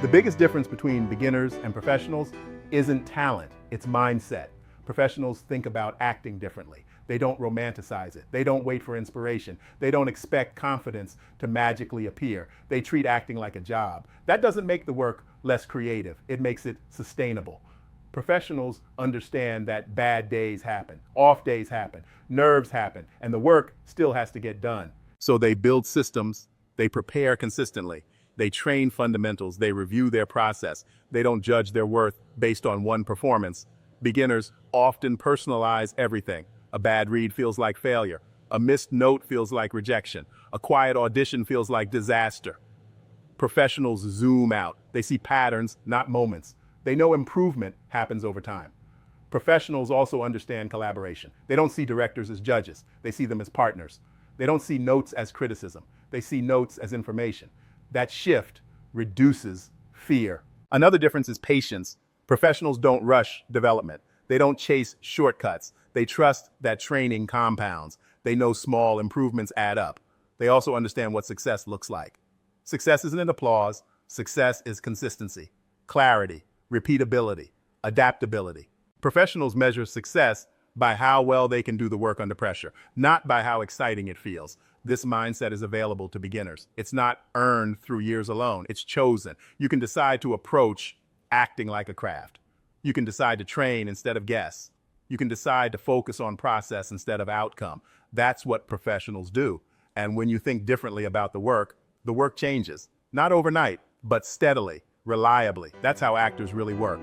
The biggest difference between beginners and professionals isn't talent, it's mindset. Professionals think about acting differently. They don't romanticize it. They don't wait for inspiration. They don't expect confidence to magically appear. They treat acting like a job. That doesn't make the work less creative. It makes it sustainable. Professionals understand that bad days happen, off days happen, nerves happen, and the work still has to get done. So they build systems, they prepare consistently, they train fundamentals, they review their process. They don't judge their worth based on one performance. Beginners often personalize everything. A bad read feels like failure. A missed note feels like rejection. A quiet audition feels like disaster. Professionals zoom out. They see patterns, not moments. They know improvement happens over time. Professionals also understand collaboration. They don't see directors as judges. They see them as partners. They don't see notes as criticism. They see notes as information. That shift reduces fear. Another difference is patience. Professionals don't rush development. They don't chase shortcuts. They trust that training compounds. They know small improvements add up. They also understand what success looks like. Success isn't applause. Success is consistency, clarity, repeatability, adaptability. Professionals measure success by how well they can do the work under pressure, not by how exciting it feels. This mindset is available to beginners. It's not earned through years alone. It's chosen. You can decide to approach acting like a craft. You can decide to train instead of guess. You can decide to focus on process instead of outcome. That's what professionals do. And when you think differently about the work changes. Not overnight, but steadily, reliably. That's how actors really work.